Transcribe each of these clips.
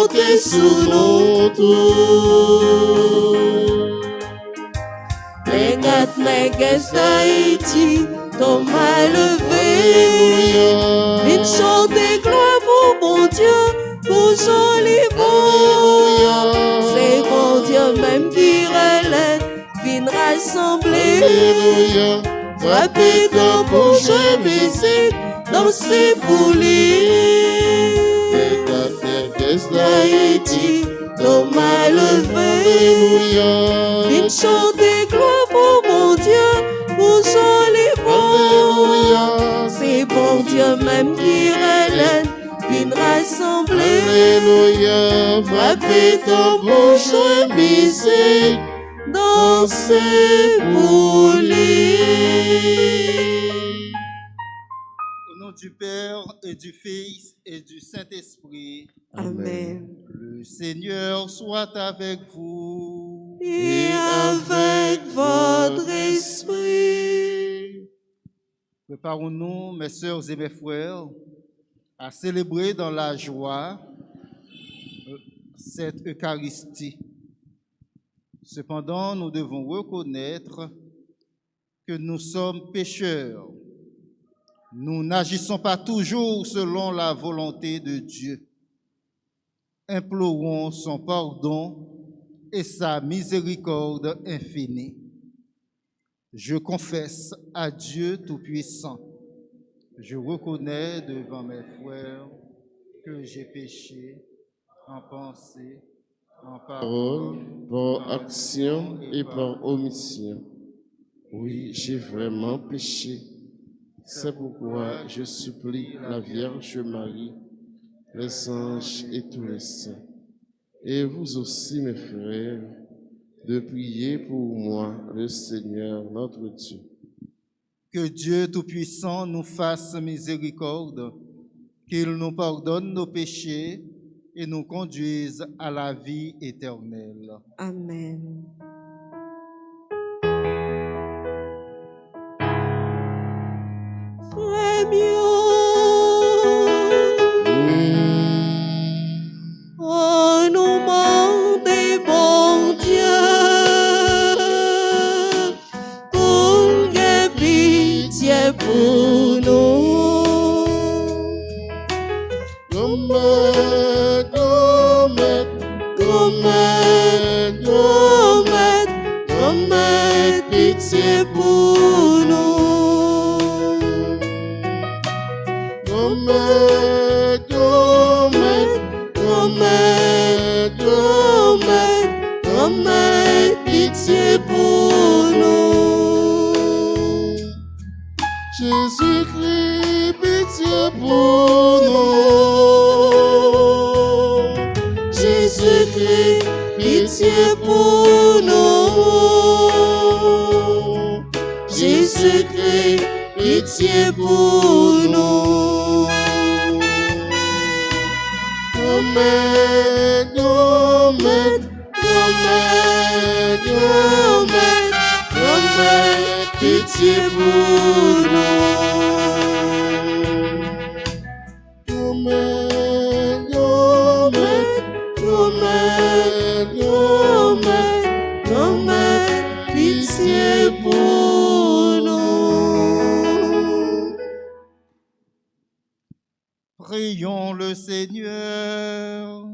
monter sous nos tours. Les quatre négresse d'Haïti, Thomas levé. Viens chanter gloire pour bon Dieu, pour joli bon. C'est bon Dieu même qui relève, viens rassembler. Frappez ton pour jouer musique, danser pour lui. Les quatre négresse d'Haïti, Thomas levé. Viens chanter gloire pour mon Dieu, pour joli bon. C'est bon Dieu même qui relève, viens rassembler. Alléluia, frappez ton bon jouer musique, danser pour lui. Au nom du Père et du Fils et du Saint-Esprit. Amen. Le Seigneur soit avec vous. Et avec votre esprit. Préparons-nous, mes sœurs et mes frères, à célébrer dans la joie cette Eucharistie. Cependant, nous devons reconnaître que nous sommes pécheurs. Nous n'agissons pas toujours selon la volonté de Dieu. Implorons son pardon et sa miséricorde infinie. Je confesse à Dieu Tout-Puissant. Je reconnais devant mes frères que j'ai péché en pensée, en parole, par action et par omission. Oui, j'ai vraiment péché. C'est pourquoi je supplie la Vierge Marie, les anges et tous les saints, et vous aussi, mes frères, de prier pour moi, le Seigneur notre Dieu. Que Dieu Tout-Puissant nous fasse miséricorde, qu'il nous pardonne nos péchés et nous conduise à la vie éternelle. Amen. Au nom des bons dieux, pour que pitié pour nous. Gomet, pitié pour nous. Gomet, pitié pour nous. Jésus-Christ, pitié pour nous. Jésus-Christ, pitié pour nous. Jésus-Christ, pitié pour nous. Gomet, pitié pour nous. Gomet, pitié pour nous. Prions le Seigneur.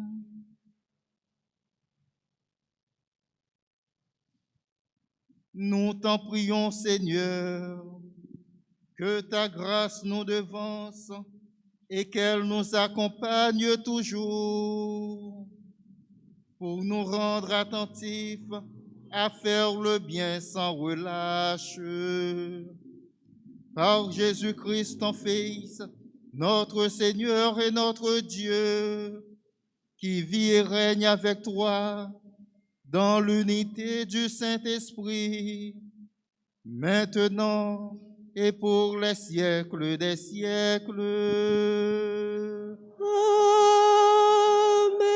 Nous t'en prions, Seigneur, que ta grâce nous devance et qu'elle nous accompagne toujours pour nous rendre attentifs à faire le bien sans relâche. Par Jésus-Christ, ton Fils, notre Seigneur et notre Dieu, qui vit et règne avec toi dans l'unité du Saint-Esprit, maintenant et pour les siècles des siècles. Amen.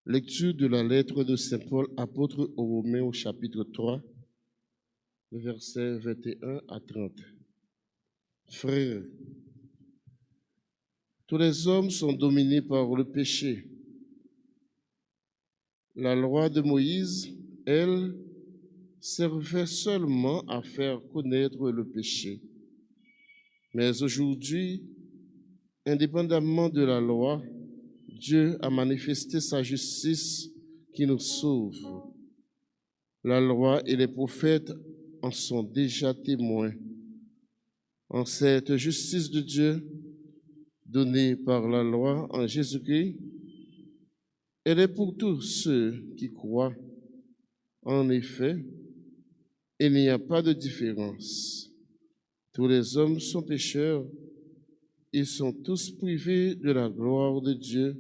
Lecture de la lettre de Saint Paul, apôtre aux Romains au chapitre 3, versets 21 à 30. Frères, tous les hommes sont dominés par le péché. La loi de Moïse, elle, servait seulement à faire connaître le péché. Mais aujourd'hui, indépendamment de la loi, Dieu a manifesté sa justice qui nous sauve. La loi et les prophètes en sont déjà témoins. En cette justice de Dieu, donnée par la loi en Jésus-Christ, elle est pour tous ceux qui croient. En effet, il n'y a pas de différence. Tous les hommes sont pécheurs. Ils sont tous privés de la gloire de Dieu,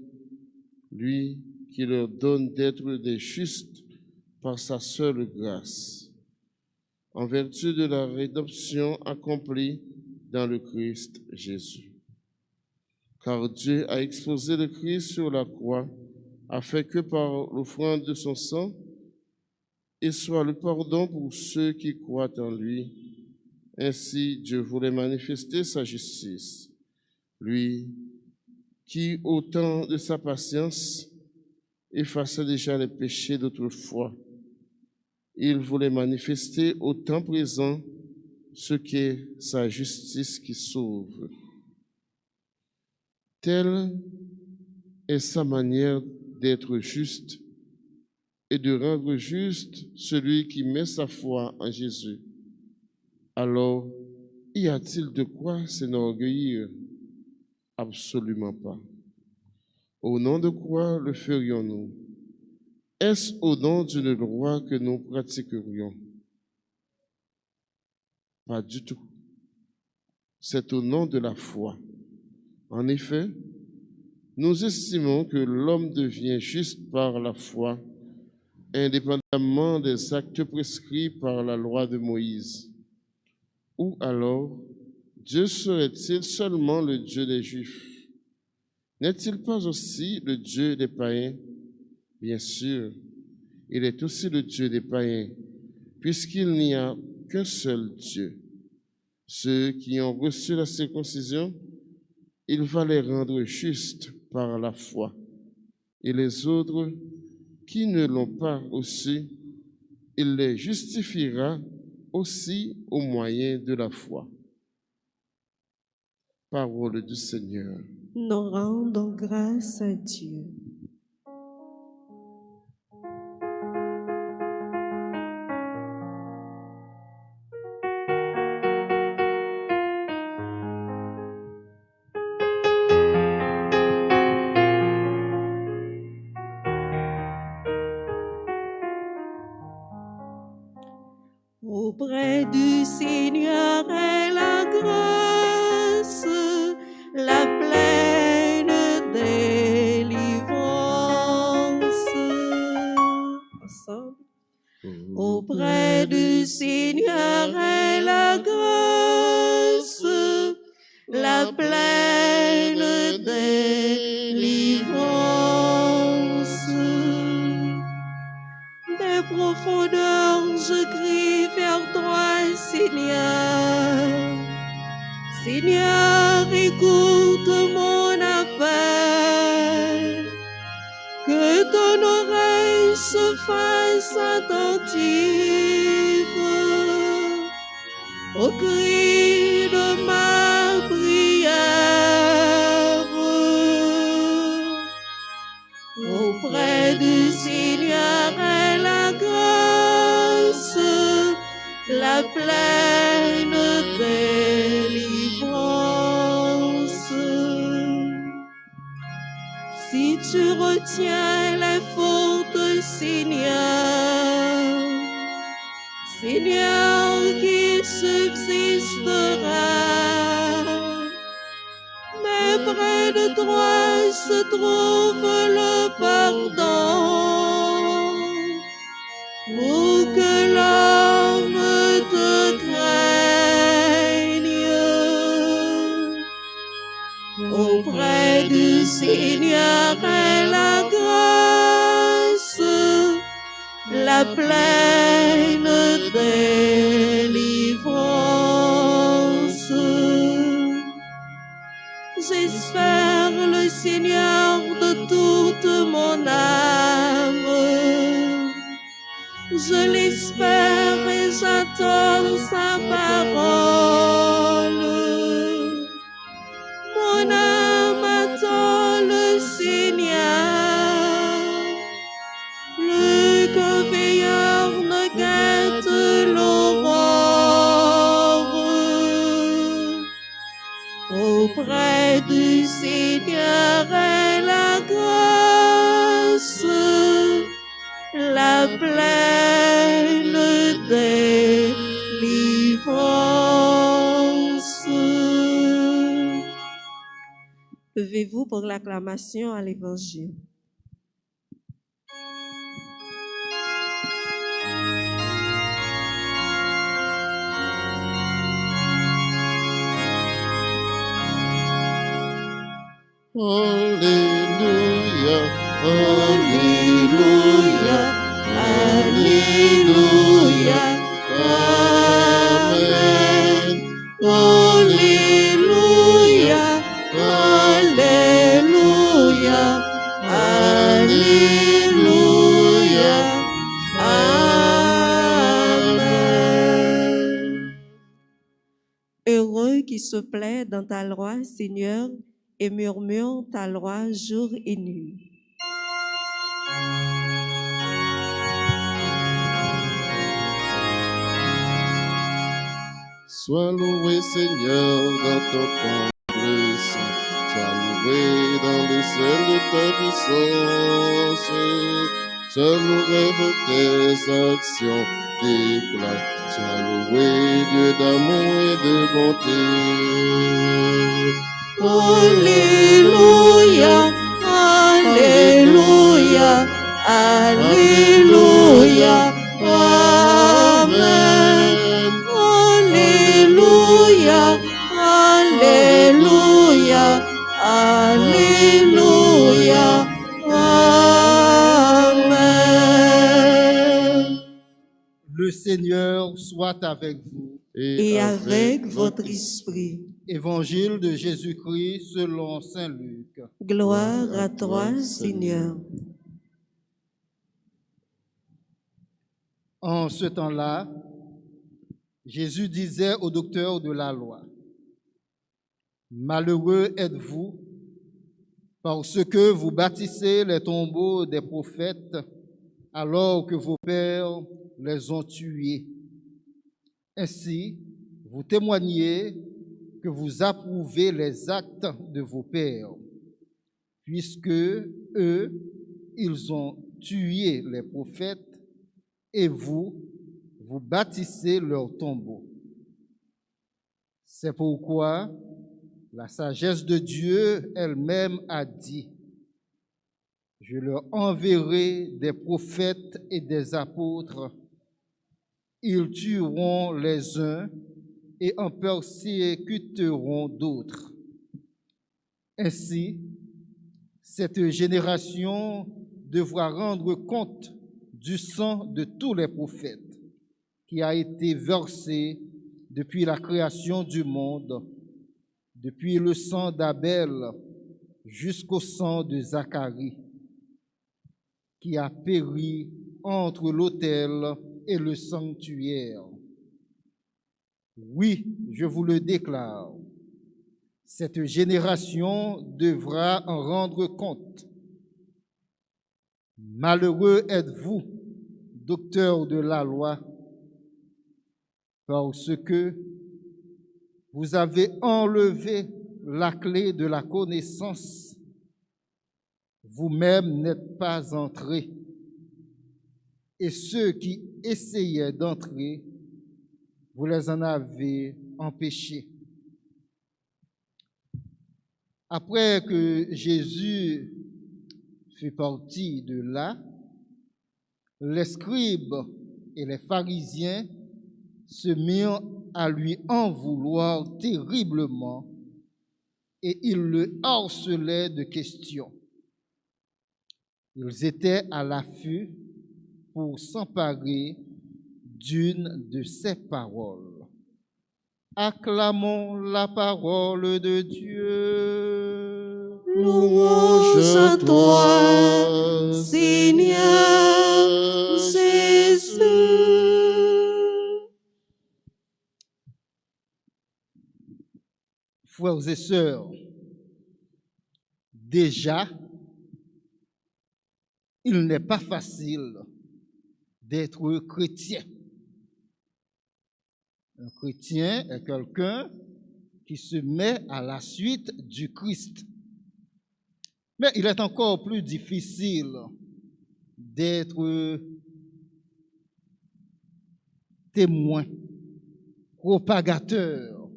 lui qui leur donne d'être des justes par sa seule grâce, en vertu de la rédemption accomplie dans le Christ Jésus. Car Dieu a exposé le Christ sur la croix, afin que par l'offrande de son sang, il soit le pardon pour ceux qui croient en lui. Ainsi, Dieu voulait manifester sa justice. Lui qui, au temps de sa patience, effaçait déjà les péchés d'autrefois, il voulait manifester au temps présent ce qu'est sa justice qui sauve. Telle est sa manière d'être juste et de rendre juste celui qui met sa foi en Jésus. Alors, y a-t-il de quoi s'enorgueillir? Absolument pas. Au nom de quoi le ferions-nous? Est-ce au nom d'une loi que nous pratiquerions? Pas du tout. C'est au nom de la foi. En effet, nous estimons que l'homme devient juste par la foi, indépendamment des actes prescrits par la loi de Moïse. Ou alors, Dieu serait-il seulement le Dieu des Juifs? N'est-il pas aussi le Dieu des païens? Bien sûr, il est aussi le Dieu des païens, puisqu'il n'y a qu'un seul Dieu. Ceux qui ont reçu la circoncision, il va les rendre justes par la foi. Et les autres qui ne l'ont pas reçu, il les justifiera aussi au moyen de la foi. Parole du Seigneur. Nous rendons grâce à Dieu. Auprès du Seigneur est la grâce, la pleine délivrance. Ensemble. Auprès du Seigneur est la grâce, la pleine délivrance. Des profondeurs, je crie vers toi, Seigneur. Seigneur, écoute mon appel. Que ton oreille se fasse attentive au cri de ma prière. Auprès du Seigneur est la grâce, la pleine délivrance. Si tu retiens les fautes, Seigneur, Seigneur, qui subsistera? Mais près de toi se trouve le pardon, pour que l'homme te craigne. Auprès du Seigneur est la grâce, la pleine délivrance. J'espère le Seigneur de toute mon âme. Je l'espère et j'attends sa parole. Mon âme attend le Seigneur. Plus qu'un veilleur ne guette l'aurore. Auprès du Seigneur est la grâce, la pleine délivrance. Levez-vous pour l'acclamation à l'Évangile. Alléluia, Alléluia, Alléluia, Amen. Alléluia, Alléluia, Alléluia, Amen. Heureux qui se plaît dans ta loi, Seigneur, et murmure ta loi jour et nuit. Sois loué, Seigneur, dans ton temple saint. Sois loué dans le ciel de ta puissance. Sois loué pour tes actions d'éclat. Sois loué, Dieu d'amour et de bonté. Alléluia, Alléluia, Alléluia, Amen. Alléluia, Alléluia, Alléluia, Amen. Le Seigneur soit avec vous. Et avec votre esprit. Évangile de Jésus-Christ selon saint Luc. Gloire à toi, Seigneur. En ce temps-là, Jésus disait aux docteurs de la loi, « Malheureux êtes-vous, parce que vous bâtissez les tombeaux des prophètes alors que vos pères les ont tués. Ainsi, vous témoignez que vous approuvez les actes de vos pères, puisque eux, ils ont tué les prophètes et vous, vous bâtissez leurs tombeaux. C'est pourquoi la sagesse de Dieu elle-même a dit, « Je leur enverrai des prophètes et des apôtres. Ils tueront les uns et en persécuteront d'autres. Ainsi, cette génération devra rendre compte du sang de tous les prophètes qui a été versé depuis la création du monde, depuis le sang d'Abel jusqu'au sang de Zacharie, qui a péri entre l'autel et le sanctuaire. Oui, je vous le déclare, cette génération devra en rendre compte. Malheureux êtes-vous, docteurs de la loi, parce que vous avez enlevé la clé de la connaissance. Vous-même n'êtes pas entrés, et ceux qui essayaient d'entrer, vous les en avez empêchés. » Après que Jésus fut parti de là, les scribes et les pharisiens se mirent à lui en vouloir terriblement et ils le harcelaient de questions. Ils étaient à l'affût pour s'emparer d'une de ces paroles. Acclamons la parole de Dieu. Louange à toi, Seigneur Jésus. Frères et sœurs, déjà, il n'est pas facile d'être chrétien. Un chrétien est quelqu'un qui se met à la suite du Christ. Mais il est encore plus difficile d'être témoin, propagateur,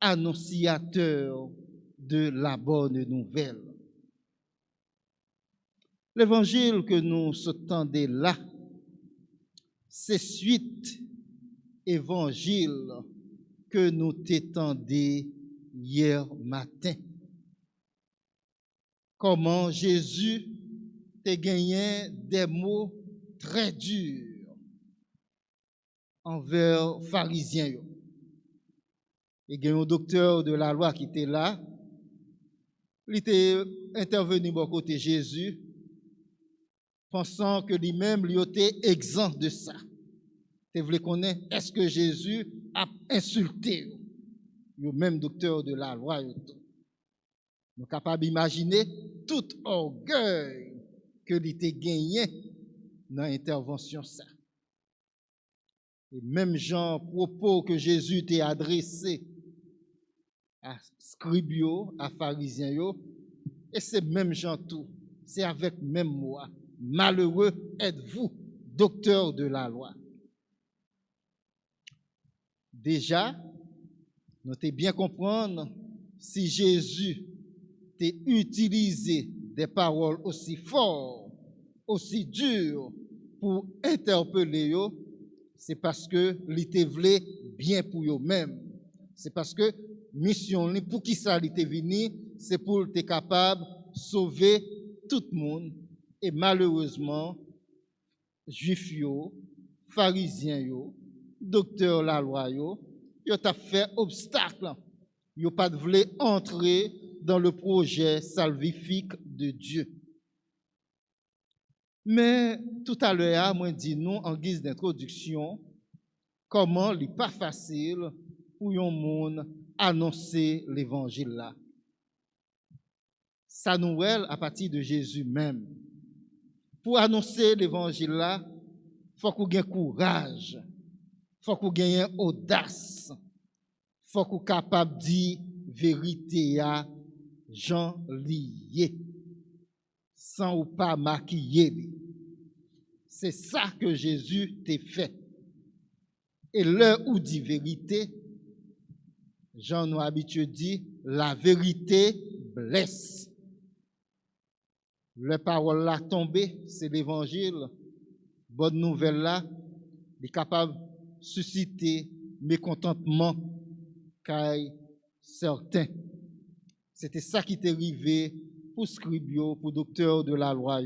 annonciateur de la bonne nouvelle. L'évangile que nous entendons là, c'est suite évangile que nous t'étendons hier matin. Comment Jésus t'a gagné des mots très durs envers les pharisiens. Il y a un docteur de la loi qui était là. Il était intervenu à côté de Jésus, pensant que lui-même lui était exempt de ça. Et vous voulez connaître, est-ce que Jésus a insulté le même docteur de la loi? Nous sommes capables d'imaginer tout orgueil que l'était gagné dans l'intervention ça. Et même genre propos que Jésus t'a adressé à scribio, à pharisiens, et c'est même genre tout, c'est avec même moi. Malheureux êtes-vous, docteur de la loi. Déjà, nous devons bien comprendre si Jésus t'a utilisé des paroles aussi fortes, aussi dures pour interpeller eux, c'est parce que l'ité voulait bien pour eux-mêmes. C'est parce que mission pour qui ça l'était venu, c'est pour être capable de sauver tout le monde. Et malheureusement, juifs, pharisiens, docteur la loi, ils ont fait obstacle. Ils n'ont pas voulu entrer dans le projet salvifique de Dieu. Mais tout à l'heure, moi dis nous en guise d'introduction, comment il n'est pas facile pour un monde annoncer l'évangile là. Ça nous est à partir de Jésus même. Pour annoncer l'évangile là, il faut qu'on ait courage, il faut qu'on ait audace, il faut qu'on soit capable de dire vérité à Jean lié, sans ou pas maquiller. C'est ça que Jésus t'a fait. Et l'heure où dit vérité, Jean nous habitué dit, la vérité blesse. La parole là tombée, c'est l'évangile. Bonne nouvelle là, est capable de susciter mécontentement car certains. C'était ça qui t'est arrivé pour scribio, pour docteur de la loi.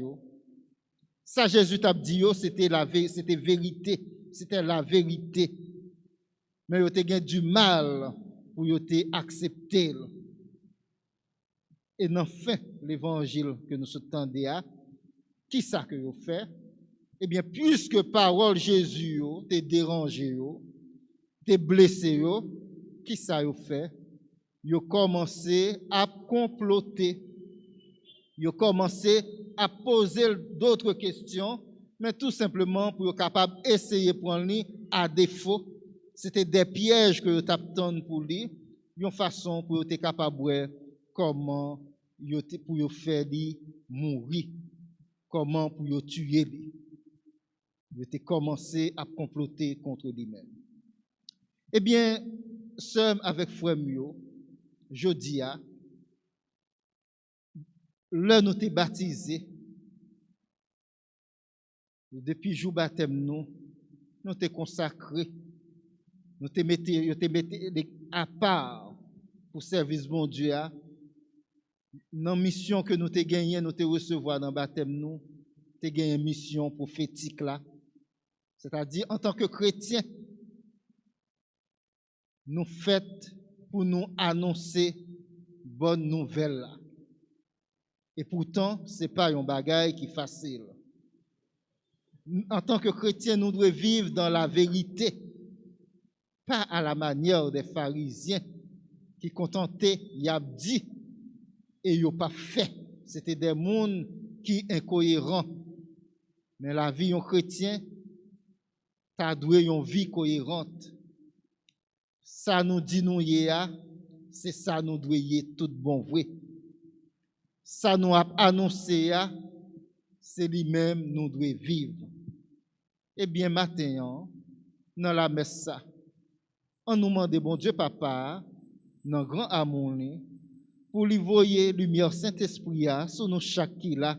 Ça Jésus t'a dit, c'était vérité, c'était la vérité. Mais il a eu du mal pour accepter. Et enfin, l'évangile que nous entendons, qui ça que vous fait? Eh bien, puisque parole Jésus t'est dérangé, t'est blessé, qui ça vous fait? Vous commencé à comploter. Vous commencé à poser d'autres questions, mais tout simplement pour être capable d'essayer de prendre à défaut. C'était des pièges que vous avez pour lui, une façon pour être capable de comment pour faire lui mourir, comment pour tuer lui. Il a commencé à comploter contre lui-même. Eh bien, seul avec frère Mio, je dis à là nous t'es baptisé. Depuis le jour baptême nous t'es consacré. Nous t'es mis à part pour service bon Dieu. Dans la mission que nous t'es gagné, nous t'es recevoir dans le baptême nous. tu as une mission prophétique là. C'est-à-dire, en tant que chrétien, nous faites pour nous annoncer bonne nouvelle là. Et pourtant, ce n'est pas un bagage qui est facile. En tant que chrétien, nous devons vivre dans la vérité, pas à la manière des pharisiens qui contentaient, y a dit et ils n'ont pas fait. C'était des mondes qui sont incohérents. Mais la vie d'un chrétien, ça doit être une vie cohérente. Ça nous dit nous hier, c'est ça nous doit y tout bon vrai. Ça nous a annoncé, c'est lui-même nous devons vivre. Eh bien, maintenant, dans la messe, on nous demande, bon Dieu, Papa, dans grand amour, pour lui voyer lumière Saint-Esprit sur nous chaque qui là,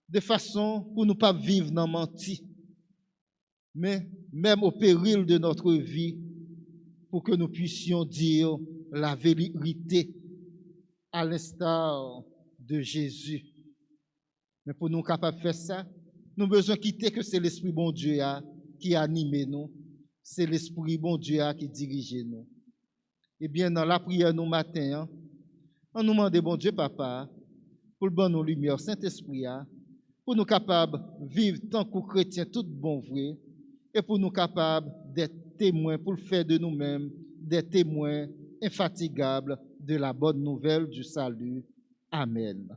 de façon pour nous pas vivre dans menti, mais même au péril de notre vie, pour que nous puissions dire la vérité à l'instar de Jésus. Mais pour nous capables de faire ça, nous avons besoin de quitter que c'est l'Esprit bon Dieu qui anime nous, c'est l'Esprit bon Dieu qui dirige nous. Eh bien, dans la prière nous matin, on nous demande, bon Dieu, Papa, pour le bon nous lumière, Saint-Esprit, pour nous capables de vivre tant que chrétiens, tout bon vrai, et pour nous capables d'être témoins, pour le faire de nous-mêmes, des témoins infatigables de la bonne nouvelle du salut. Amen.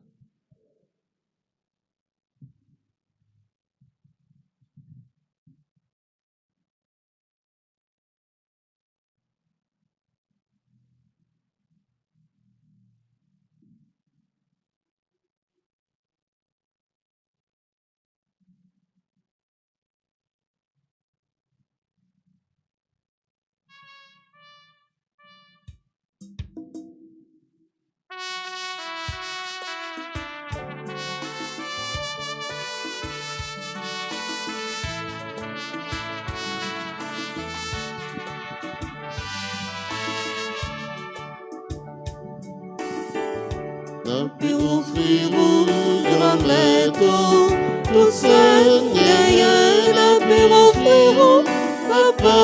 Puis offrir grand maître, tout seul gagnant, la paix offrir, papa,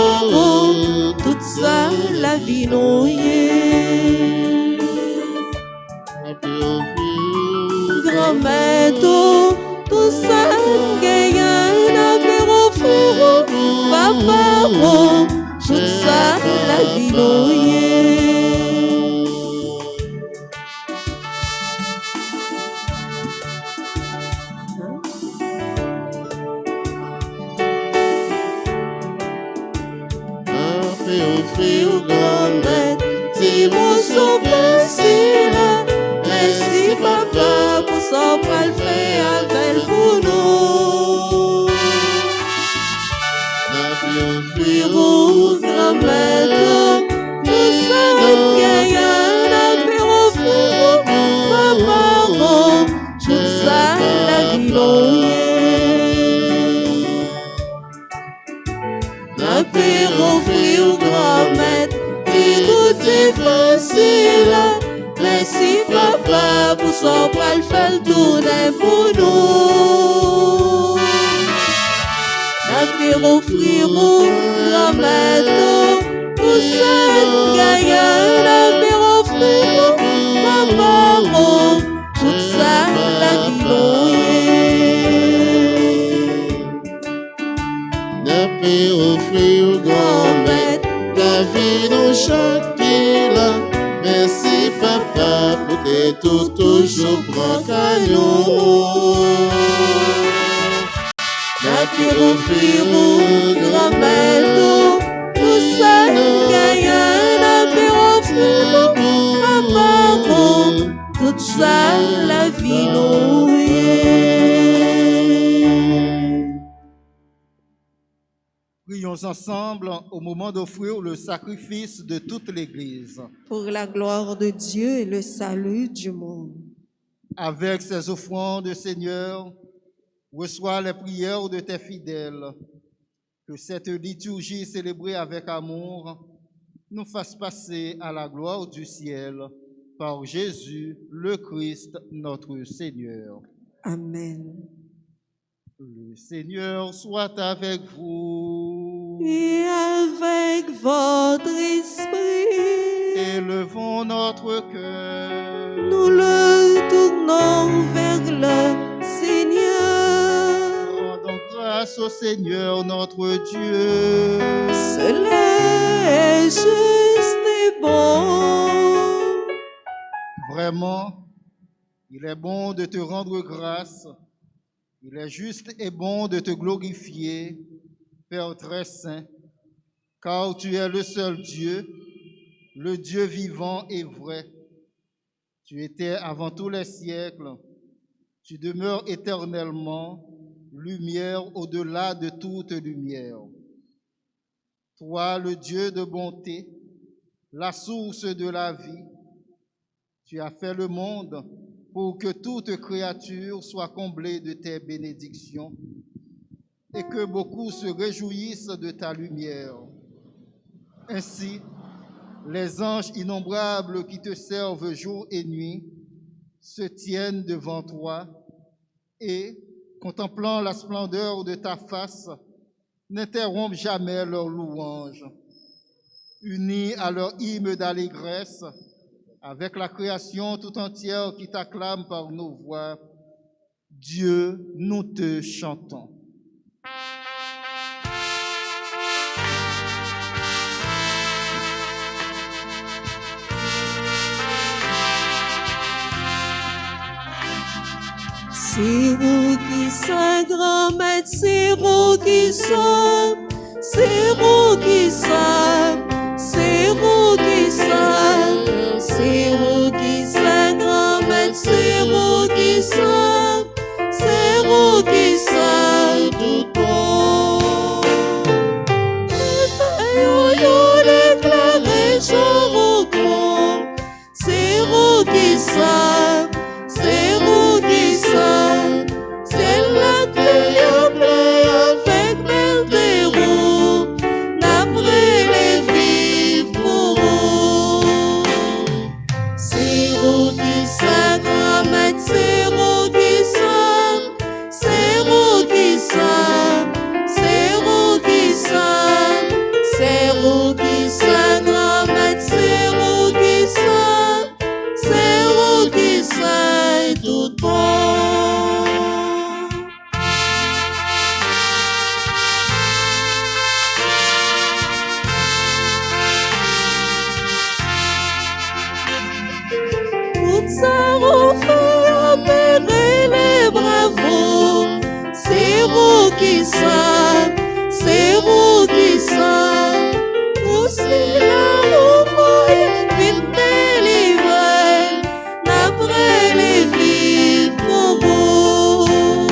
toute ça la vie noyée. Grand maître, tout seul gagnant, la paix offrir, papa, toute ça la vie noyée. Offrir grand maître, si mon son facile, merci papa pour son pas le faire avec pour nous. Offrir grand maître, tout ça gagnant, la paix offrir, papa, tout ça la vie la paix offrir grand maître, si tout est facile, merci papa pour son pas le faire tourner pour nous. La paix offrir grand maître, tout ça gagnant, la paix offrir papa, tout ça la vie et offrir grand maître, la vie nous chacun. Merci papa pour que tout toujours prend caillou. La vie offrir grand maître, tout ça gagnant, la vie offrir papa, tout ça la vie nous. Prions ensemble au moment d'offrir le sacrifice de toute l'Église. Pour la gloire de Dieu et le salut du monde. Avec ces offrandes, Seigneur, reçois les prières de tes fidèles. Que cette liturgie célébrée avec amour nous fasse passer à la gloire du ciel par Jésus, le Christ, notre Seigneur. Amen. Le Seigneur soit avec vous. Et avec votre esprit, Élevons notre cœur. nous le tournons vers le Seigneur. Rendons grâce au Seigneur notre Dieu. Cela est juste et bon. Vraiment, il est bon de te rendre grâce. Il est juste et bon de te glorifier, Père très saint, car tu es le seul Dieu, le Dieu vivant et vrai. Tu étais avant tous les siècles. Tu demeures éternellement, lumière au-delà de toute lumière. Toi, le Dieu de bonté, la source de la vie, tu as fait le monde pour que toute créature soit comblée de tes bénédictions et que beaucoup se réjouissent de ta lumière. Ainsi, les anges innombrables qui te servent jour et nuit se tiennent devant toi et, contemplant la splendeur de ta face, n'interrompent jamais leur louange. Unis à leur hymne d'allégresse, avec la création tout entière qui t'acclame par nos voix, Dieu, nous te chantons. C'est vous qui sommes grand maître, c'est vous qui sommes, c'est vous qui sommes, c'est vous qui sommes, c'est vous qui sommes grand maître, c'est vous qui sommes, c'est vous qui sommes tout bon. Yo déclaré jour au grand, c'est vous qui sommes, c'est vous qui sommes, c'est la terre avec belle déroute, d'après les vives pour vous. C'est vous qui sommes, grand maître, c'est vous qui sommes, c'est vous qui sommes, c'est vous qui sommes, c'est vous qui sommes, grand maître, c'est vous qui sommes, c'est vous qui sommes tout bon. Tout ça vous fait appeler les bravos. C'est vous qui sommes, c'est vous qui sommes. Aussi là vous voyez vite délivrer, d'après les vies pour vous.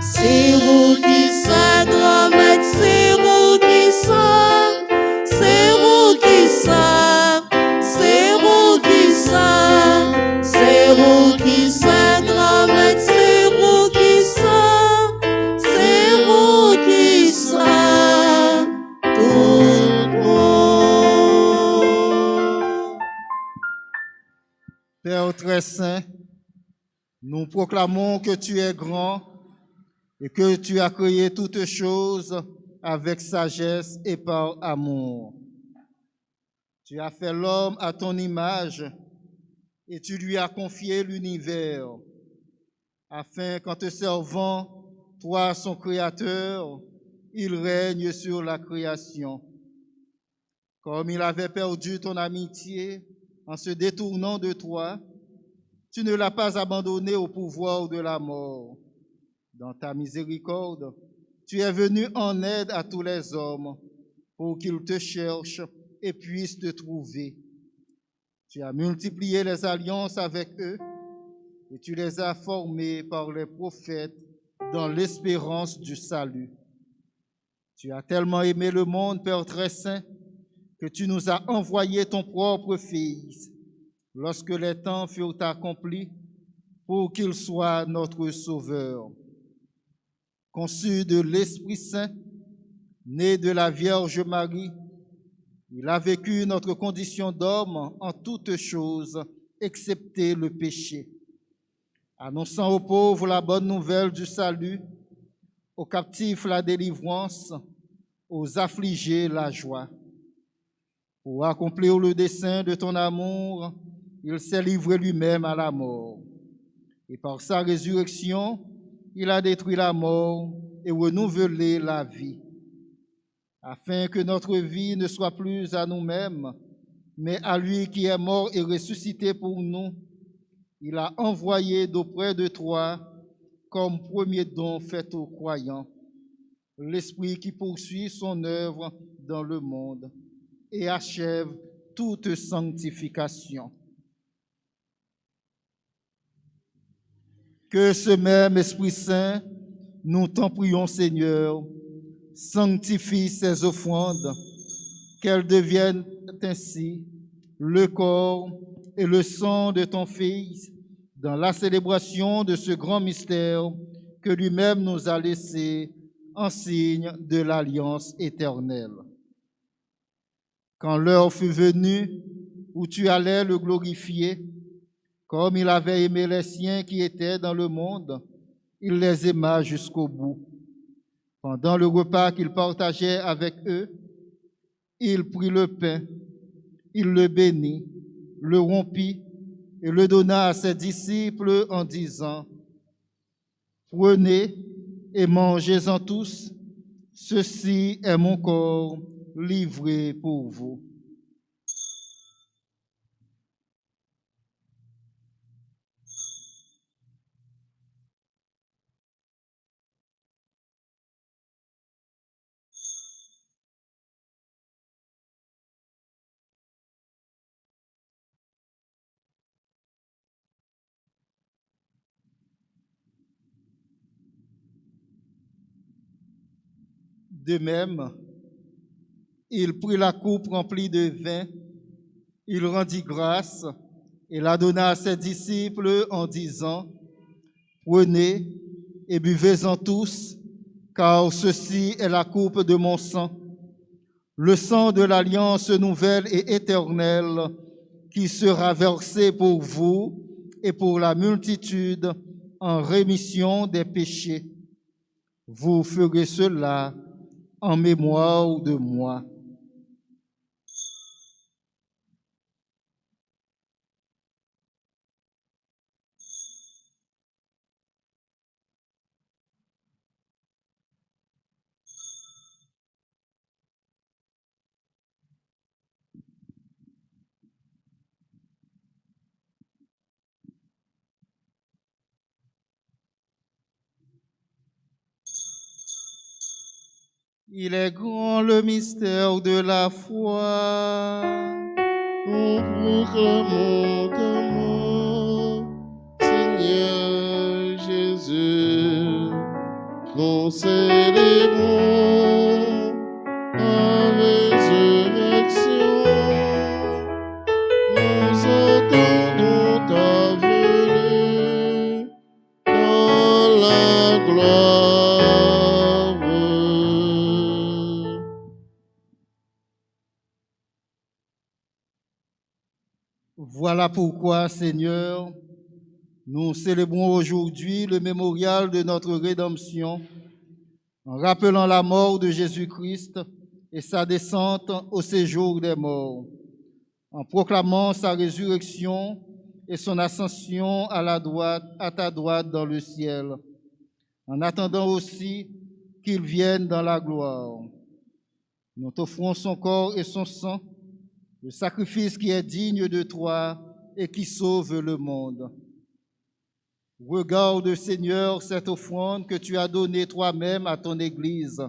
C'est vous qui sommes, grand maître, c'est vous qui sommes, c'est vous qui sommes, c'est vous qui sommes, c'est vous qui sommes, grand maître, c'est vous qui sommes, c'est vous qui sommes tout bon. Père très saint, nous proclamons que tu es grand et que tu as créé toutes choses avec sagesse et par amour. Tu as fait l'homme à ton image et tu lui as confié l'univers, afin qu'en te servant, toi son créateur, il règne sur la création. Comme il avait perdu ton amitié en se détournant de toi, tu ne l'as pas abandonné au pouvoir de la mort. Dans ta miséricorde, tu es venu en aide à tous les hommes pour qu'ils te cherchent et puissent te trouver. Tu as multiplié les alliances avec eux et tu les as formés par les prophètes dans l'espérance du salut. Tu as tellement aimé le monde, Père très saint, que tu nous as envoyé ton propre Fils lorsque les temps furent accomplis pour qu'il soit notre Sauveur. Conçu de l'Esprit Saint, né de la Vierge Marie, il a vécu notre condition d'homme en toutes choses, excepté le péché. Annonçant aux pauvres la bonne nouvelle du salut, aux captifs la délivrance, aux affligés la joie. Pour accomplir le dessein de ton amour, il s'est livré lui-même à la mort. Et par sa résurrection, il a détruit la mort et renouvelé la vie, afin que notre vie ne soit plus à nous-mêmes, mais à lui qui est mort et ressuscité pour nous. Il a envoyé d'auprès de toi, comme premier don fait aux croyants, l'Esprit qui poursuit son œuvre dans le monde et achève toute sanctification. Que ce même Esprit Saint, nous t'en prions, Seigneur, sanctifie ces offrandes, qu'elles deviennent ainsi le corps et le sang de ton Fils dans la célébration de ce grand mystère que lui-même nous a laissé en signe de l'alliance éternelle. Quand l'heure fut venue où tu allais le glorifier, comme il avait aimé les siens qui étaient dans le monde, il les aima jusqu'au bout. Pendant le repas qu'il partageait avec eux, il prit le pain, il le bénit, le rompit et le donna à ses disciples en disant, « Prenez et mangez-en tous, ceci est mon corps livré pour vous. » De même, il prit la coupe remplie de vin, il rendit grâce et la donna à ses disciples en disant, « Prenez et buvez-en tous, car ceci est la coupe de mon sang, le sang de l'alliance nouvelle et éternelle qui sera versé pour vous et pour la multitude en rémission des péchés. Vous ferez cela en mémoire de moi. » Il est grand le mystère de la foi. Nous proclamons ta mort, Seigneur Jésus. Nous célébrons ta résurrection. Nous attendons ta venue dans la gloire. Voilà pourquoi, Seigneur, nous célébrons aujourd'hui le mémorial de notre rédemption en rappelant la mort de Jésus-Christ et sa descente au séjour des morts, en proclamant sa résurrection et son ascension à ta droite dans le ciel, en attendant aussi qu'il vienne dans la gloire. Nous t'offrons son corps et son sang, le sacrifice qui est digne de toi et qui sauve le monde. Regarde, Seigneur, cette offrande que tu as donnée toi-même à ton Église.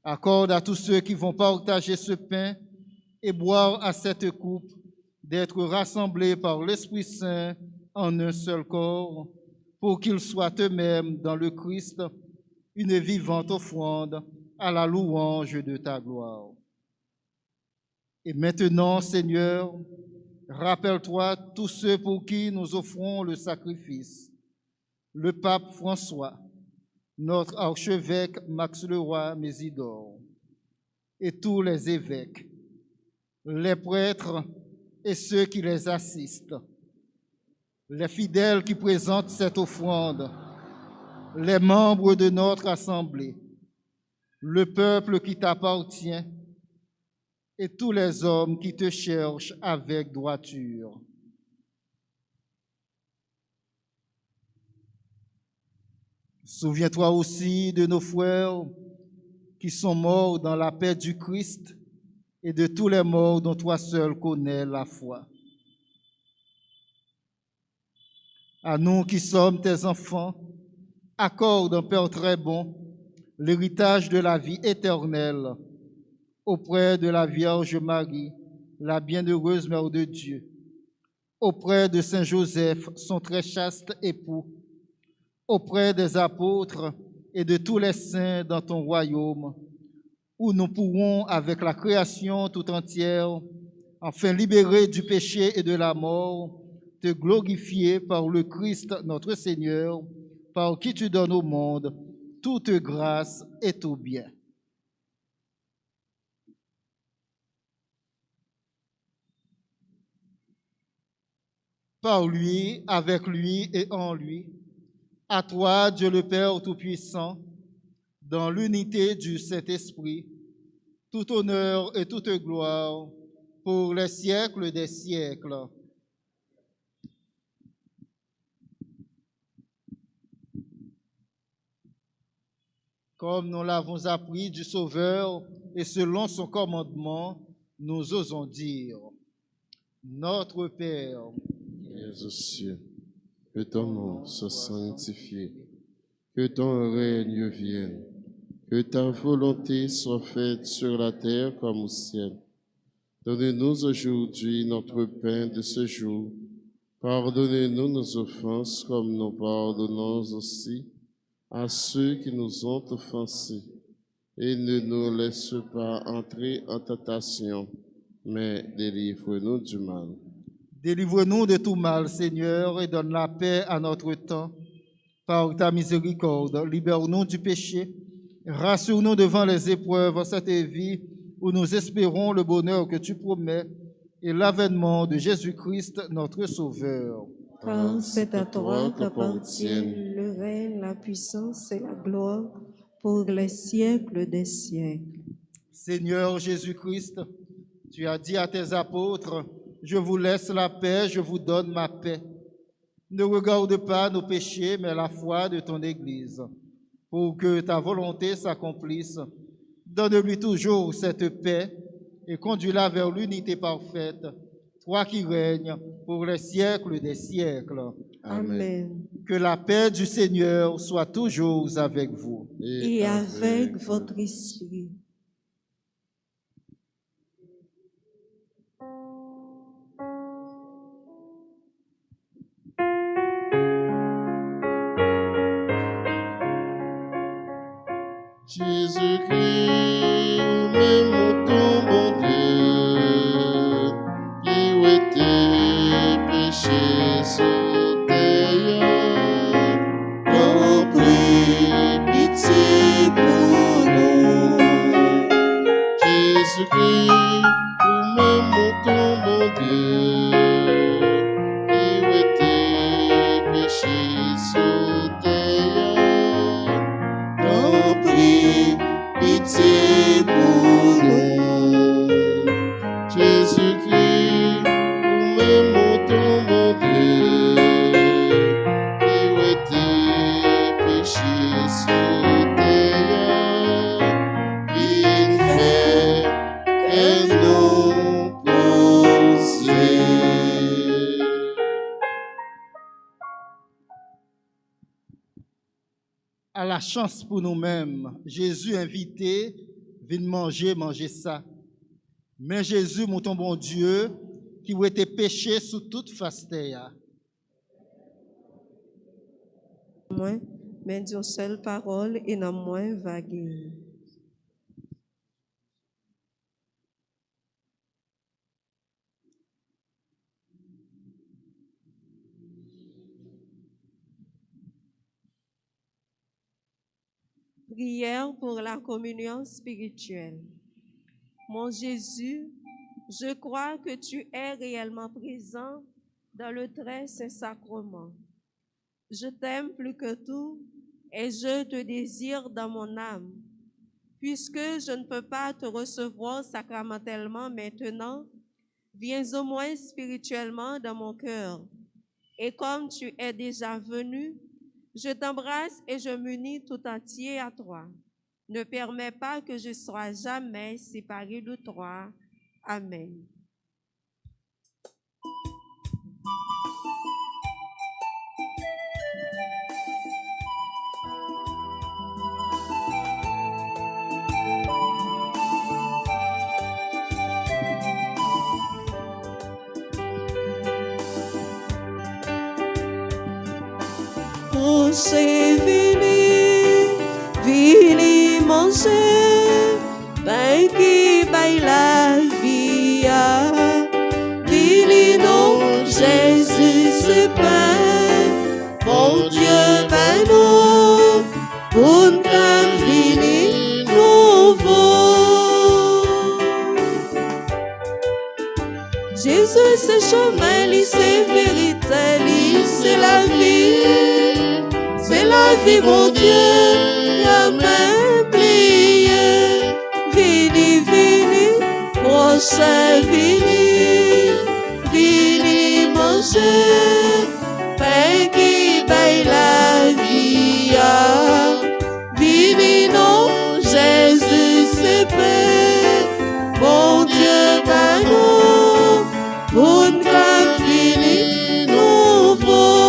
Accorde à tous ceux qui vont partager ce pain et boire à cette coupe d'être rassemblés par l'Esprit Saint en un seul corps, pour qu'ils soient eux-mêmes dans le Christ une vivante offrande à la louange de ta gloire. Et maintenant, Seigneur, rappelle-toi tous ceux pour qui nous offrons le sacrifice. Le pape François, notre archevêque Max Leroy Mésidor, et tous les évêques, les prêtres et ceux qui les assistent, les fidèles qui présentent cette offrande, les membres de notre assemblée, le peuple qui t'appartient et tous les hommes qui te cherchent avec droiture. Souviens-toi aussi de nos frères qui sont morts dans la paix du Christ et de tous les morts dont toi seul connais la foi. À nous qui sommes tes enfants, accorde un Père très bon l'héritage de la vie éternelle auprès de la Vierge Marie, la bienheureuse Mère de Dieu, auprès de Saint Joseph, son très chaste époux, auprès des apôtres et de tous les saints dans ton royaume, où nous pourrons, avec la création tout entière, enfin libérés du péché et de la mort, te glorifier par le Christ notre Seigneur, par qui tu donnes au monde toute grâce et tout bien. Par lui, avec lui et en lui, à toi, Dieu le Père Tout-Puissant, dans l'unité du Saint-Esprit, tout honneur et toute gloire pour les siècles des siècles. Comme nous l'avons appris du Sauveur et selon son commandement, nous osons dire: Notre Père, qui es aux cieux, que ton nom soit sanctifié, que ton règne vienne, que ta volonté soit faite sur la terre comme au ciel. Donne-nous aujourd'hui notre pain de ce jour. Pardonnez-nous nos offenses comme nous pardonnons aussi à ceux qui nous ont offensés. Et ne nous laisse pas entrer en tentation, mais délivre-nous du mal. délivre-nous de tout mal, Seigneur, et donne la paix à notre temps. Par ta miséricorde, libère-nous du péché, rassure-nous devant les épreuves cette vie où nous espérons le bonheur que tu promets et l'avènement de Jésus-Christ, notre Sauveur. Car c'est à toi qu'appartiennent le règne, la puissance et la gloire pour les siècles des siècles. Seigneur Jésus-Christ, tu as dit à tes apôtres: je vous laisse la paix, je vous donne ma paix. Ne regarde pas nos péchés, mais la foi de ton Église. Pour que ta volonté s'accomplisse, donne-lui toujours cette paix et conduis-la vers l'unité parfaite, toi qui règnes pour les siècles des siècles. Amen. Que la paix du Seigneur soit toujours avec vous. Et avec votre esprit. Jésus-Christ, même ton bon Dieu, qui où tes péchés sous terre, Oh, prie pitié pour nous. Jésus-Christ, même ton bon Dieu, qui où tes péchés sous terre, Oh, prie pitié pour nous. Jésus-Christ, nous-mêmes ton bon Dieu, qui où tes péchés sous terre, il fait que nous pousser. À la chance pour nous-mêmes, Jésus invité, viens manger ça. Mais Jésus, mon ton bon Dieu, qui où était péché sous toute face terre. Moi, mais d'une seule parole et non moins vague. Prière pour la communion spirituelle. Mon Jésus, je crois que tu es réellement présent dans le très saint sacrement. Je t'aime plus que tout et je te désire dans mon âme. Puisque je ne peux pas te recevoir sacramentellement maintenant, viens au moins spirituellement dans mon cœur. Et comme tu es déjà venu, je t'embrasse et je m'unis tout entier à toi. Ne permets pas que je sois jamais séparé de toi. Amen. Manger, vini manger, pain qui baille la vie. Vini non, Jésus ce pain, mon Dieu ben nous, pour nous vini nouveau. Jésus c'est chemin, lui c'est vérité, lui c'est la vie. C'est la vie, mon Dieu, y'a même plié. Vini, vini, prochain, vini, vini manger, pain qui baille la vie. Vini, non, Jésus, c'est paix, mon Dieu, ben nous, pour nous vini nouveau.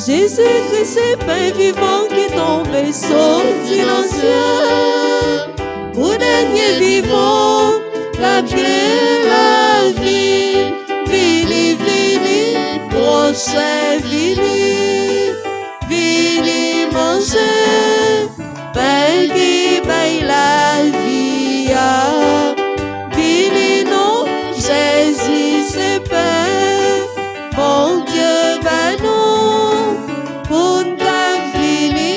Jésus-Christ, c'est pain vivant qui tombe sorti l'ancien. Pour dernier vivant, la bien la vie. Vini, vini, prochain, vini, vini manger, pain qui baille la vie. Vini, non, Jésus, c'est pain, mon Dieu, ben nous, pour nous vini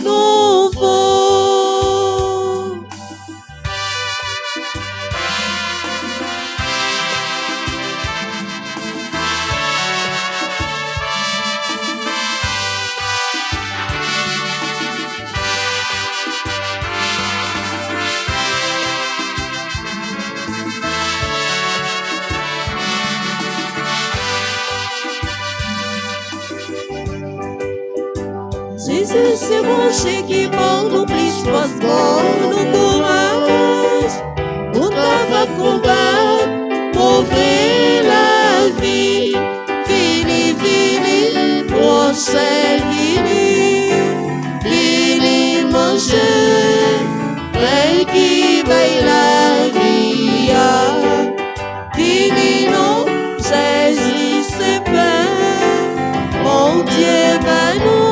nouveau. Jésus, c'est mon chien qui porte nous plus force, nous courage. Pour t'avoir combattre, mauvais la vie. Vini, vini, prochain, vini, vini manger, pain qui baille la vie. Vini, non, Jésus, c'est pain, mon Dieu, ben nous.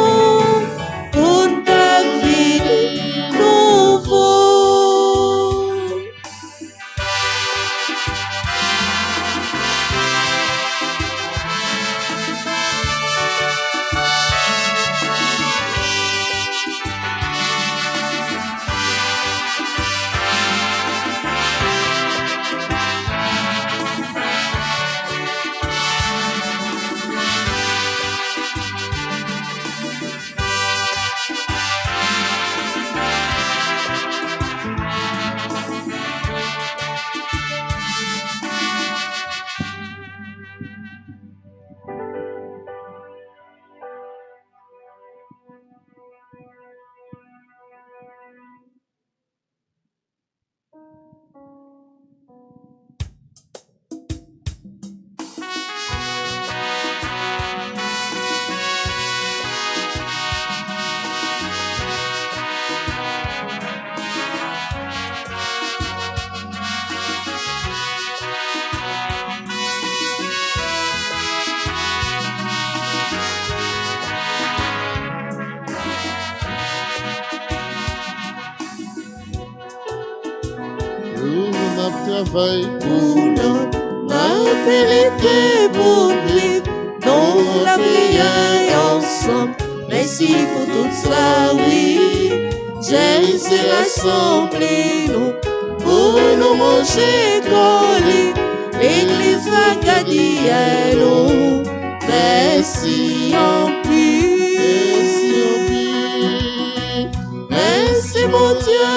Travail pour nous, appelé pour vivre dans la prière ensemble, merci pour tout ça, oui. Jésus rassemblé nous, pour nous manger collés, l'église va garder nous. Merci en plus, merci mon Dieu,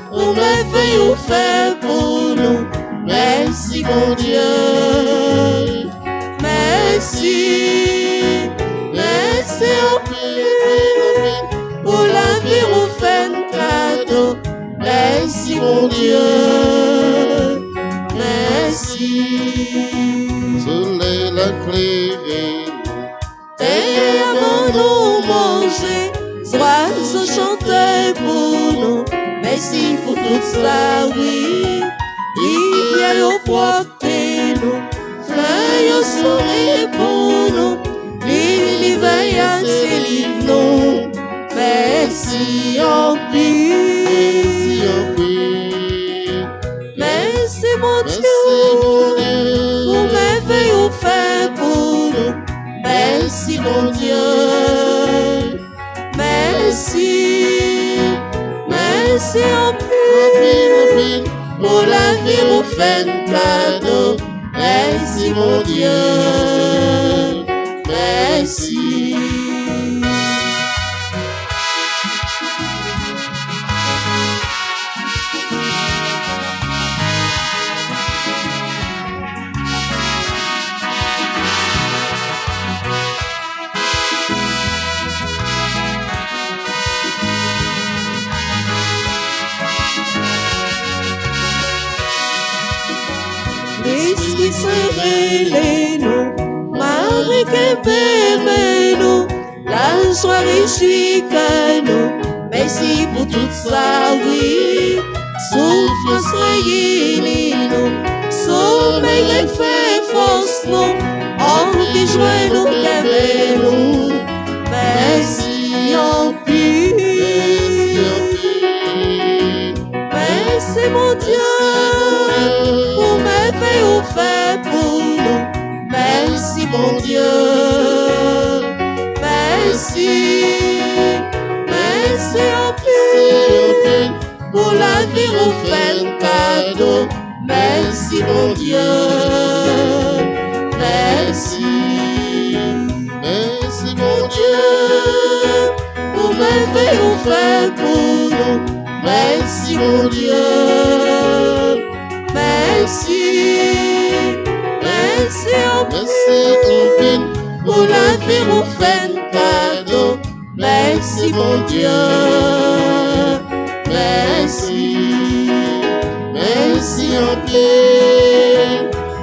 pour merveille ou fait pour nous. Merci mon Dieu, merci, merci en plus, pour la vie ou fait un cadeau. Merci mon Dieu, merci. Soleil la clé. Et avant nous manger, oiseaux chantaient pour nous. Merci pour tout ça, oui. Rivière au porté nous, fleuilles au soleil pour nous. L'hiver à ses livres nous. Merci en plus. Merci en plus. Merci mon Dieu, pour merveille ou fait pour nous. Merci mon Dieu, merci, merci en plus, pour la vie ou fait un cadeau. Merci mon Dieu, merci. L'Esprit Saint révèle-nous, Marie qui bébé nous, la joie réjouit que nous. Merci pour tout ça, oui. Souffrance réunit-nous, sommeil fait force nous, envie joie nous révèle nous. Merci en plus, merci mon Dieu, pour merveille ou fait pour nous. Merci mon Dieu, merci, merci en plus, pour la vie ou fait un cadeau. Merci mon Dieu, merci, merci mon Dieu, pour merveille ou fait pour nous. Merci mon Dieu, merci, merci en plus, pour la vie ou fait un cadeau. Merci mon Dieu, merci, merci en plus,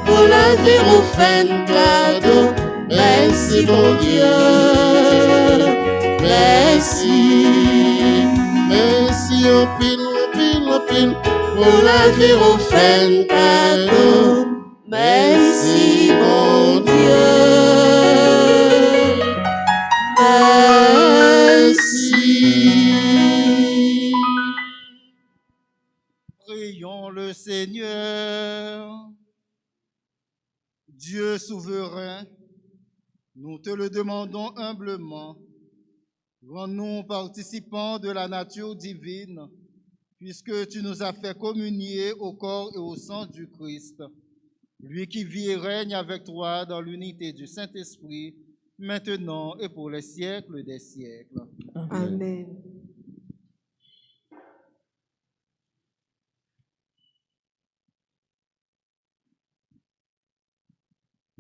pour la vie ou fait un cadeau. Merci mon Dieu, merci, merci en pile, pour la vie ou fait un cadeau. Merci mon Dieu, merci. Prions le Seigneur. Dieu souverain, nous te le demandons humblement. Rends-nous participants de la nature divine, puisque tu nous as fait communier au corps et au sang du Christ, lui qui vit et règne avec toi dans l'unité du Saint-Esprit, maintenant et pour les siècles des siècles. Amen.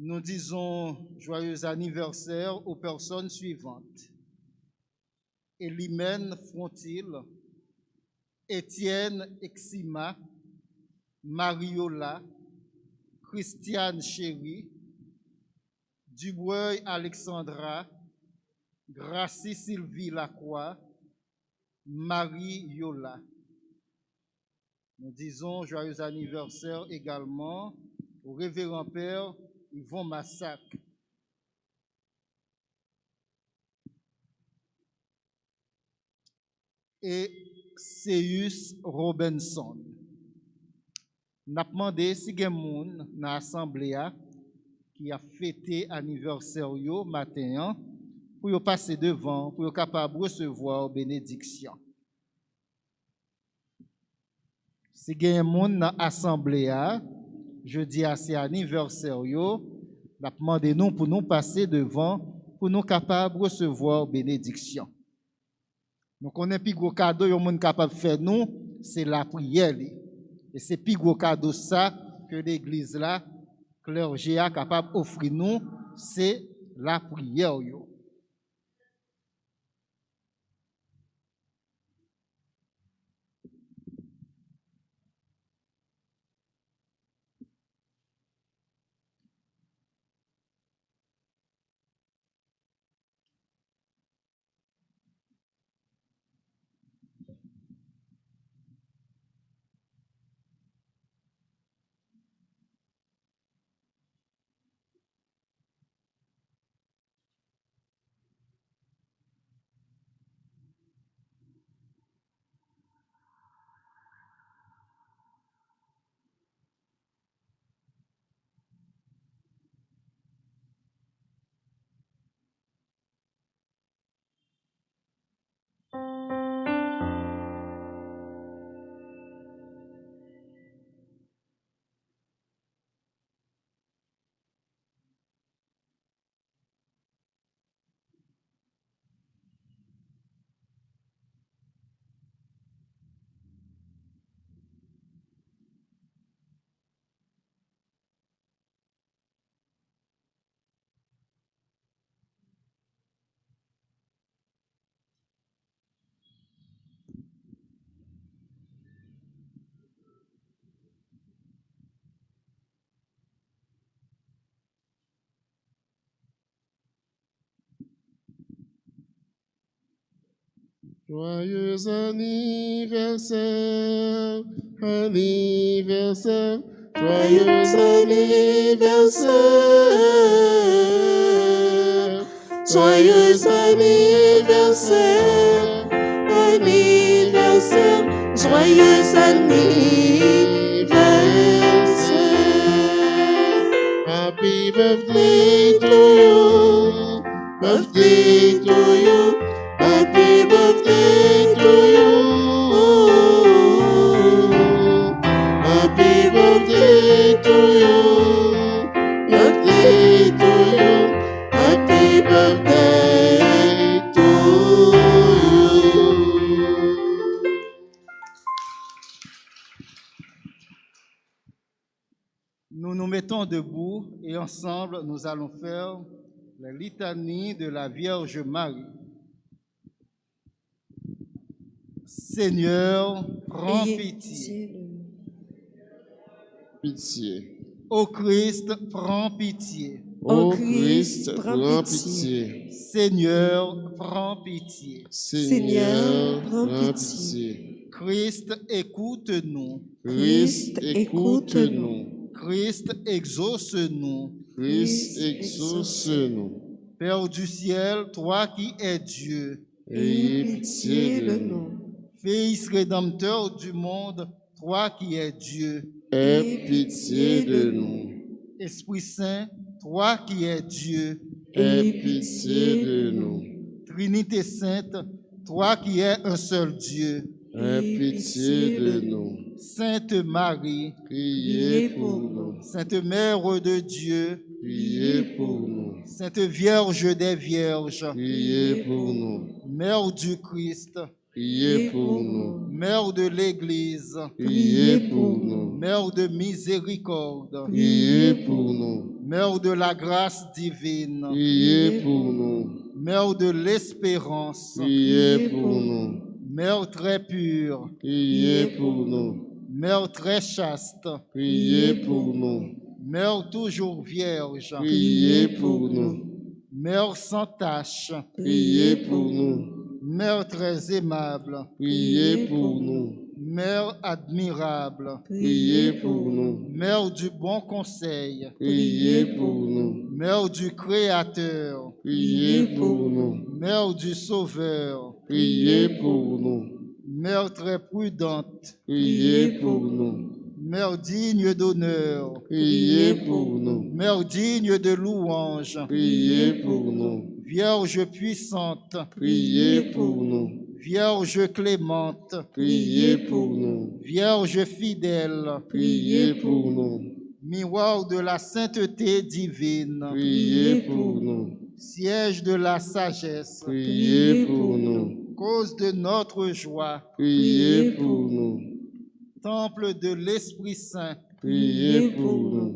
Nous disons joyeux anniversaire aux personnes suivantes: Elimène Frontil, Étienne Exima, Mariola, Christiane Chéry, Dubreuil Alexandra, Gracie Sylvie Lacroix, Marie Yola. Nous disons joyeux anniversaire également au révérend Père Yvon Massac. Et Seus Robinson. N'a demandé si il y a moun dans l'assemblée qui a fêté anniversaire yo matin pour yo passer devant, pour yo capable de recevoir bénédiction. Si il y a un monde dans l'assemblée, je dis à ces anniversaires, nous demandons nous pour nous passer devant, pour nous capables de recevoir bénédiction. Donc, on a plus gros cadeau, le monde capable de faire nous, c'est la prière. Et c'est plus gros cadeau ça que l'église là, clergé est capable d'offrir nous, c'est la prière. Joyeux anniversaire, anniversaire, joyeux anniversaire, Joyeux anniversaire, anniversaire, joyeux anniversaire. Happy birthday to you, birthday to you, happy birthday to you, happy birthday to you, birthday to you, happy birthday to you. Nous nous mettons debout et ensemble nous allons faire la litanie de la Vierge Marie. Seigneur, prends pitié. Pitié. Ô Christ, prends pitié. Ô Christ, prends pitié. Seigneur, prends pitié. Seigneur, prends pitié. Christ, écoute-nous. Christ, écoute-nous. Christ, exauce-nous. Christ, exauce-nous. Père du ciel, toi qui es Dieu, Ayez pitié de nous. Fils rédempteur du monde, toi qui es Dieu, Aie pitié de nous. Esprit Saint, toi qui es Dieu, Aie pitié de nous. Trinité Sainte, toi qui es un seul Dieu, Aie pitié de nous. Sainte Marie, Priez pour nous. Sainte Mère de Dieu, Priez pour nous. Sainte Vierge des Vierges, Priez pour nous. Mère du Christ, Priez pour nous. Mère de l'Église, Priez pour nous. Mère de miséricorde, Priez pour nous. Mère de la grâce divine, Priez pour nous. Mère de l'espérance, Priez pour nous. Mère très pure, Priez pour nous. Mère très chaste, Priez pour nous. Mère toujours vierge, Priez pour nous. Mère sans tache, Priez pour nous. Mère très aimable, Priez pour nous. Mère admirable, Priez pour nous. Mère du bon conseil, Priez pour nous. Mère du Créateur, Priez pour nous. Mère du Sauveur, Priez pour nous. Mère très prudente, Priez pour nous. Mère digne d'honneur, Priez pour nous. Mère digne de louange, Priez pour nous. Vierge puissante, priez pour nous. Vierge clémente, Priez pour nous. Vierge fidèle, Priez pour nous. miroir de la sainteté divine, Priez pour nous. siège de la sagesse, Priez pour nous. cause de notre joie, Priez pour nous. temple de l'Esprit Saint, Priez pour nous.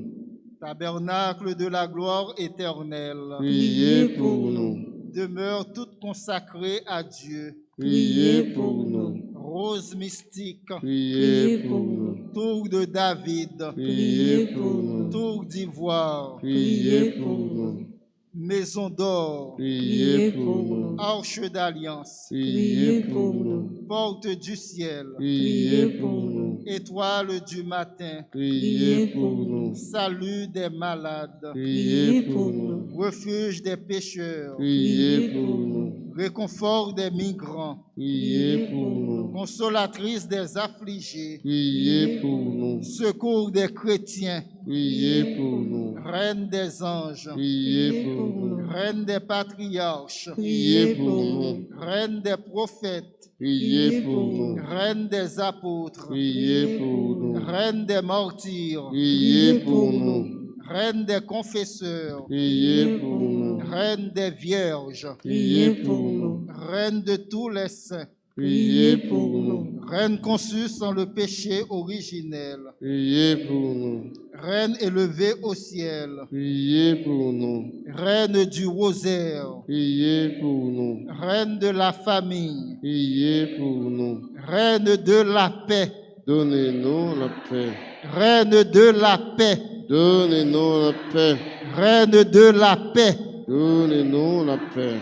tabernacle de la gloire éternelle, Priez pour nous. demeure toute consacrée à Dieu, Priez pour nous. rose mystique, Priez pour nous. tour de David, Priez pour nous. tour d'ivoire, Priez pour nous. maison d'or, Priez pour nous. arche d'alliance, Priez pour nous. porte du ciel, Priez pour nous. étoile du matin, Priez pour nous. salut des malades, Priez pour nous. refuge des pécheurs, Priez pour nous. réconfort des migrants, Priez pour nous. consolatrice des affligés, Priez pour nous. secours des chrétiens, Priez pour nous. reine des anges, Priez pour nous. reine des patriarches, Priez pour nous. reine des prophètes, Priez pour nous. reine des apôtres, Priez pour nous. reine des martyrs, Priez pour nous. reine des confesseurs, Priez pour nous. reine des vierges, Priez pour nous. reine de tous les saints, Priez pour nous. reine conçue sans le péché originel, Priez pour nous. reine élevée au ciel, Priez pour nous. reine du rosaire, Priez pour nous. reine de la famille, Priez pour nous. reine de la paix, Donnez-nous la paix. reine de la paix, Donnez-nous la paix. reine de la paix, Donnez-nous la paix.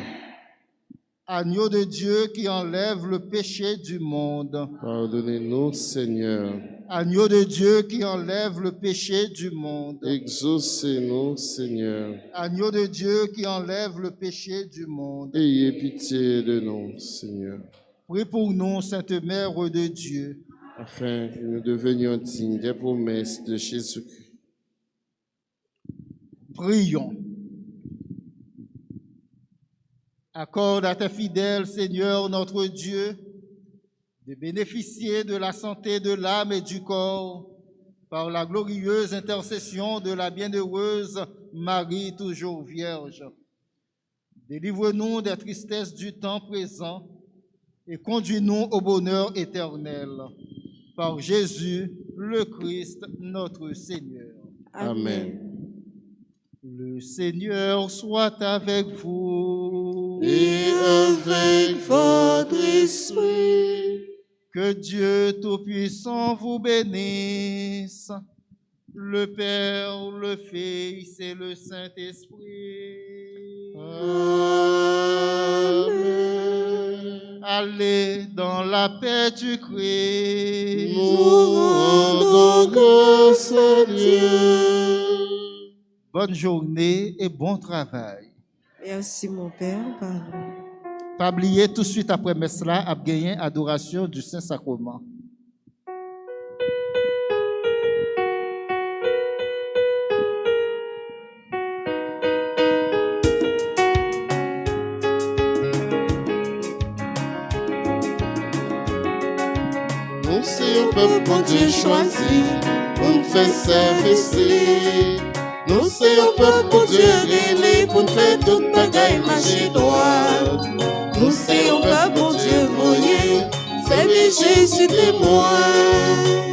agneau de Dieu qui enlève le péché du monde, Pardonnez-nous, Seigneur. agneau de Dieu qui enlève le péché du monde, Exaucez-nous, Seigneur. agneau de Dieu qui enlève le péché du monde. Ayez pitié de nous, Seigneur, Prie pour nous, Sainte Mère de Dieu, afin que nous devenions dignes des promesses de Jésus-Christ. prions. Accorde à tes fidèles, Seigneur notre Dieu, de bénéficier de la santé de l'âme et du corps par la glorieuse intercession de la bienheureuse Marie, toujours Vierge. Délivre-nous des tristesses du temps présent et conduis-nous au bonheur éternel. Par Jésus, le Christ, notre Seigneur. Amen. Le Seigneur soit avec vous. Et avec votre esprit. Que Dieu Tout-Puissant vous bénisse, le Père, le Fils et le Saint-Esprit. Amen. Allez dans la paix du Christ. Nous rendons grâce à Dieu. Bonne journée et bon travail. Merci mon Père, pardon. Pas oublier tout de suite après messe là, à gagner adoration du Saint-Sacrement. Nous sommes un peuple bon Dieu choisi, pour nous faire service. Nous sommes un peuple bon Dieu réélé, pour nous faire toute bagaille marcher droit. Nous sommes un peuple bon Dieu voyé, servir Jésus témoin.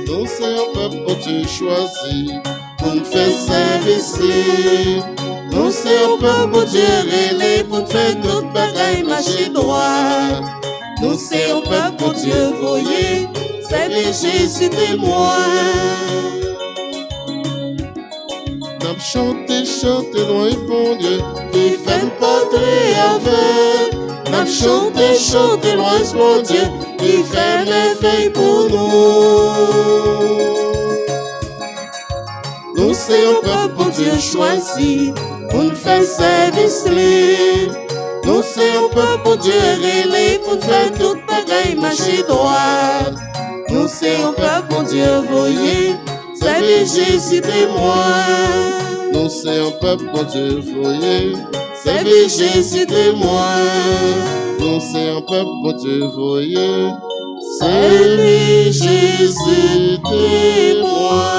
Nous sommes un peuple bon Dieu choisi, pour nous faire service. Nous sommes un peuple bon Dieu réélé, pour nous faire toute bagaille marcher droit. Nous sommes un peuple bon Dieu voyé, servir Jésus témoin. N'a chanté, chanté loin bon Dieu, qui fait nous porter avec. N'a chanté, chanté loin bon Dieu, qui fait merveille pour nous. Nous sommes un peuple bon Dieu choisi, pour nous faire service. Nous sommes un peuple bon Dieu réélé, pour nous faire toute bagaille marcher droit. Nous sommes un peuple bon Dieu voyé, servir Jésus témoin. Nous Nous c'est un peuple, bon Dieu, voyez. Servir Jésus témoin. Nous c'est un peuple, bon Dieu, voyez. Servir Jésus témoin.